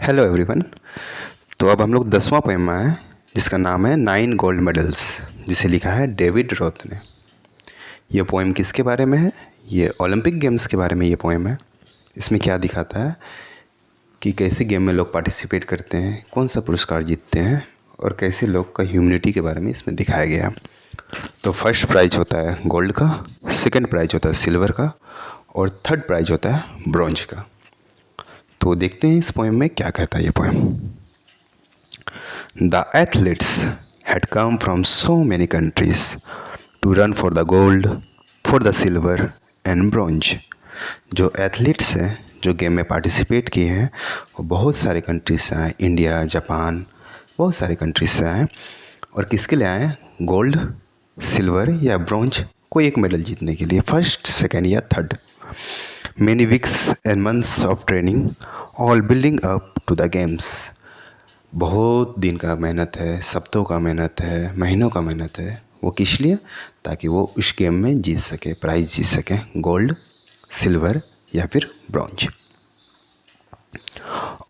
Hello everyone. तो अब हम लोग 10वां पोएम में आए जिसका नाम है 9 गोल्ड मेडल्स, जिसे लिखा है डेविड रोथ ने। ये पोएम किसके बारे में है? ये ओलंपिक गेम्स के बारे में ये पोएम है। इसमें क्या दिखाता है कि कैसे गेम में लोग पार्टिसिपेट करते हैं, कौन सा पुरस्कार जीतते हैं और कैसे लोग का ह्यूमनिटी के बारे में इसमें दिखाया गया। तो फर्स्ट प्राइज होता है गोल्ड का, सेकंड प्राइज होता है सिल्वर का और थर्ड प्राइज होता है ब्रॉन्ज का। तो देखते हैं इस पोएम में क्या कहता है ये poem. The athletes had come from so many countries to run for the gold, for the silver and bronze. जो एथलीट्स हैं जो गेम में पार्टिसिपेट किए हैं वो बहुत सारे कंट्रीज से आए, इंडिया, जापान, बहुत सारे कंट्रीज से आए। और किसके लिए आए? गोल्ड, सिल्वर या ब्रॉन्ज, कोई एक मेडल जीतने के लिए, फर्स्ट, सेकेंड या third. Many weeks and months of training, all building up to the games. बहुत दिन का मेहनत है, सप्ताहों का मेहनत है, महीनों का मेहनत है। वो किस लिए? ताकि वो उस गेम में जीत सके, प्राइज जीत सके, गोल्ड, सिल्वर या फिर bronze.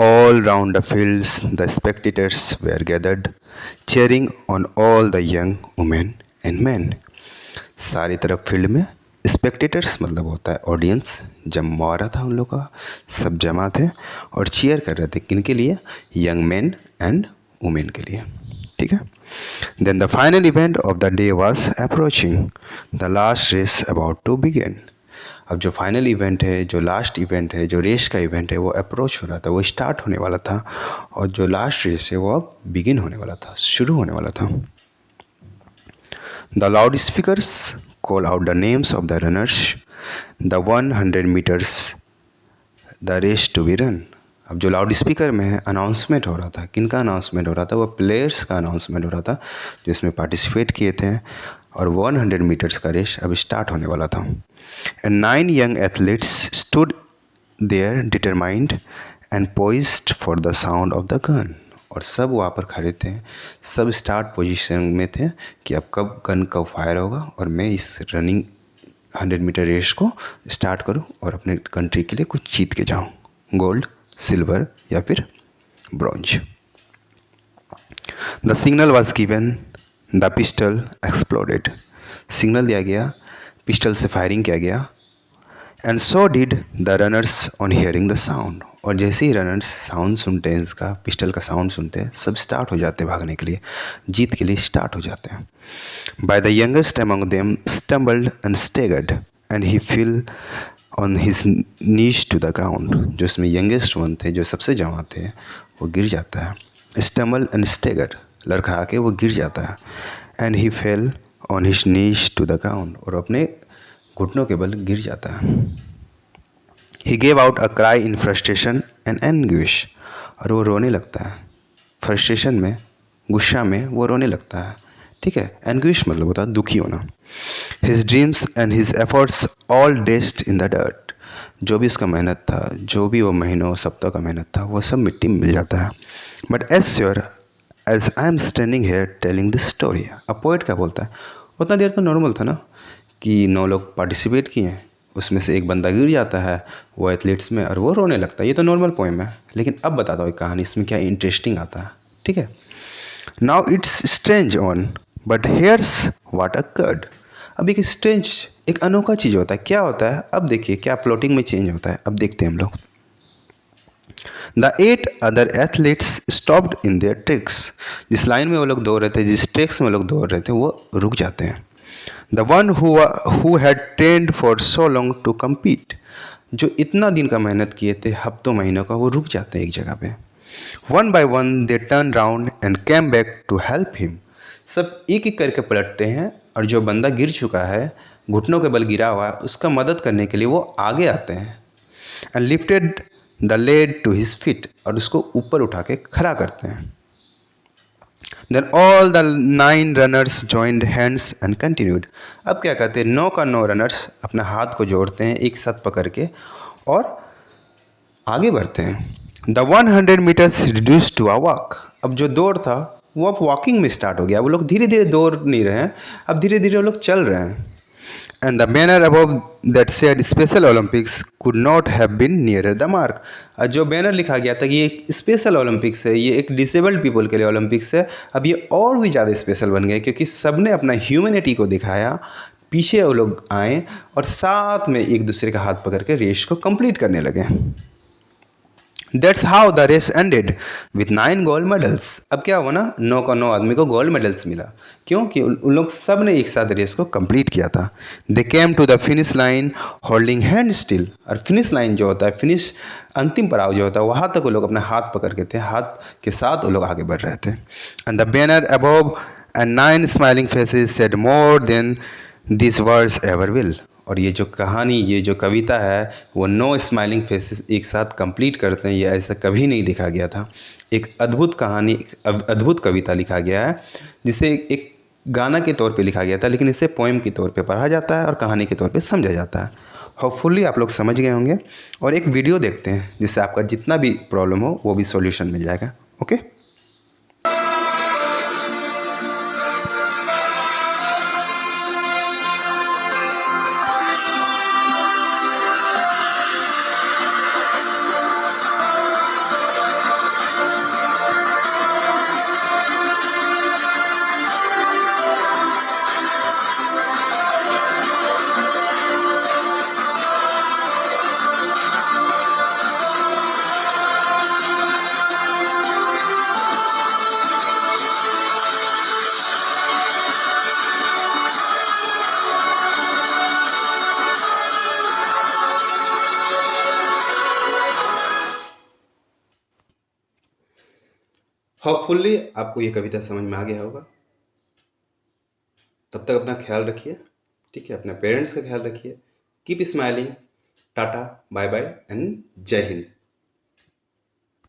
All round the fields the spectators were gathered, cheering on all the young women and men. सारी तरफ फील्ड में स्पेक्टेटर्स मतलब होता है ऑडियंस, जमा हो रहा था उन लोग का, सब जमा थे और चीयर कर रहे थे किनके लिए? यंग मैन एंड वुमेन के लिए। ठीक है। Then the final event of the day was approaching, the last race about to begin. अब जो फाइनल इवेंट है, जो लास्ट इवेंट है, जो रेस का इवेंट है वो अप्रोच हो रहा था, वो स्टार्ट होने वाला था और जो लास्ट रेस है वो अब बिगिन होने वाला था, शुरू होने वाला था। The loudspeakers call out the names of the runners, the 100 meters, the race to be run. अब जो लाउड स्पीकर में है अनाउंसमेंट हो रहा था, किनका अनाउंसमेंट हो रहा था? वो प्लेयर्स का अनाउंसमेंट हो रहा था जो इसमें पार्टिसिपेट किए थे और 100 मीटर्स का रेस अब स्टार्ट होने वाला था। And 9 young athletes stood their determined and poised for the sound of the gun. और सब वहाँ पर खड़े थे, सब स्टार्ट पोजीशन में थे कि अब कब गन कब फायर होगा और मैं इस रनिंग 100 मीटर रेस को स्टार्ट करूं और अपने कंट्री के लिए कुछ जीत के जाऊं, गोल्ड, सिल्वर या फिर bronze. The signal was given, the pistol exploded. Signal दिया गया, पिस्टल से फायरिंग किया गया। And so did the runners on hearing the sound. और जैसे ही रनर्स साउंड सुनते हैं, इसका पिस्टल का साउंड सुनते हैं, सब स्टार्ट हो जाते हैं भागने के लिए, जीत के लिए स्टार्ट हो जाते हैं। By the youngest among them stumbled and staggered and he fell on his knees to the ground. जो इसमें यंगेस्ट वन थे, जो सबसे जवां थे, वो गिर जाता है। स्टम्बल एंड स्टेगर, लड़खड़ा के वो गिर जाता है। And he fell on his knees to the ground, और अपने घुटनों के बल गिर जाता है। He gave out a cry in frustration and anguish, और वो रोने लगता है, फ्रस्ट्रेशन में, गुस्सा में वो रोने लगता है। ठीक है। एनग्विश मतलब होता है दुखी होना। His dreams and his efforts all dashed in the dirt. जो भी उसका मेहनत था, जो भी वो महीनों सप्ताह का मेहनत था, वो सब मिट्टी में मिल जाता है। But as sure as I am standing here telling this story, अब पोइट क्या बोलता है? उतना देर तो नॉर्मल था ना कि 9 लोग पार्टिसिपेट किए हैं, उसमें से एक बंदा गिर जाता है वो एथलीट्स में और वो रोने लगता है। ये तो नॉर्मल पोएम है, लेकिन अब बताता हूँ कहानी, इसमें क्या इंटरेस्टिंग आता है। ठीक है। Now it's strange on but hairs what occurred. अब एक स्ट्रेंज, एक अनोखा चीज़ होता है। क्या होता है? अब देखिए क्या प्लॉटिंग में चेंज होता है, अब देखते हैं हम लोग। The 8 other athletes stopped in their tracks. जिस लाइन में वो लोग दौड़ रहे थे, जिस ट्रैक्स में वो लोग दौड़ रहे थे, वो रुक जाते हैं। The one who had trained for so long to compete, जो इतना दिन का मेहनत किए थे, हफ्तों महीनों का, वो रुक जाते हैं एक जगह पे। One by one they turn round and came back to help him. सब एक एक करके पलटते हैं और जो बंदा गिर चुका है, घुटनों के बल गिरा हुआ है, उसका मदद करने के लिए वो आगे आते हैं। And lifted the lad to his feet, और उसको ऊपर उठा के खड़ा करते हैं। Then all the 9 runners joined hands and continued. अब क्या कहते हैं? 9 का 9 रनर्स अपना हाथ को जोड़ते हैं एक साथ पकड़ के और आगे बढ़ते हैं। The 100 meters reduced to a walk. अब जो दौड़ था वो अब वॉकिंग में स्टार्ट हो गया। वो लोग धीरे धीरे दौड़ नहीं रहे हैं, अब धीरे धीरे वो लोग चल रहे हैं। and the banner above that said Special Olympics could not have been nearer the mark. जो बैनर लिखा गया था कि ये स्पेशल ओलंपिक्स है, ये एक डिसेबल्ड पीपल के लिए ओलंपिक्स है, अब ये और भी ज़्यादा स्पेशल बन गए क्योंकि सबने अपना ह्यूमैनिटी को दिखाया। पीछे वो लोग आए और साथ में एक दूसरे का हाथ पकड़ के रेस को कंप्लीट करने लगे। That's how the race ended with 9 gold medals. अब क्या हुआ ना, 9 का 9 आदमी को गोल्ड मेडल्स मिला, क्योंकि उन लोग सब ने एक साथ रेस को कंप्लीट किया था। They came to the finish line holding hand still. और फिनिश लाइन जो होता है, फिनिश अंतिम पड़ाव जो होता है, वहाँ तक वो लोग अपना हाथ पकड़ के थे, हाथ के साथ वो लोग आगे बढ़ रहे थे। And the banner above and 9 smiling faces said more than this words ever will. और ये जो कहानी, ये जो कविता है, वो 9 स्माइलिंग फेसेस एक साथ कंप्लीट करते हैं, ये ऐसा कभी नहीं लिखा गया था। एक अद्भुत कहानी, एक अद्भुत कविता लिखा गया है, जिसे एक गाना के तौर पे लिखा गया था, लेकिन इसे पोएम के तौर पे पढ़ा जाता है और कहानी के तौर पे समझा जाता है। होपफुली आप लोग समझ गए होंगे। और एक वीडियो देखते हैं जिससे आपका जितना भी प्रॉब्लम हो वो भी सॉल्यूशन मिल जाएगा। ओके। होपफुली आपको ये कविता समझ में आ गया होगा। तब तक अपना ख्याल रखिए, ठीक है, अपने पेरेंट्स का ख्याल रखिए। Keep smiling. Tata, bye bye and जय हिंद।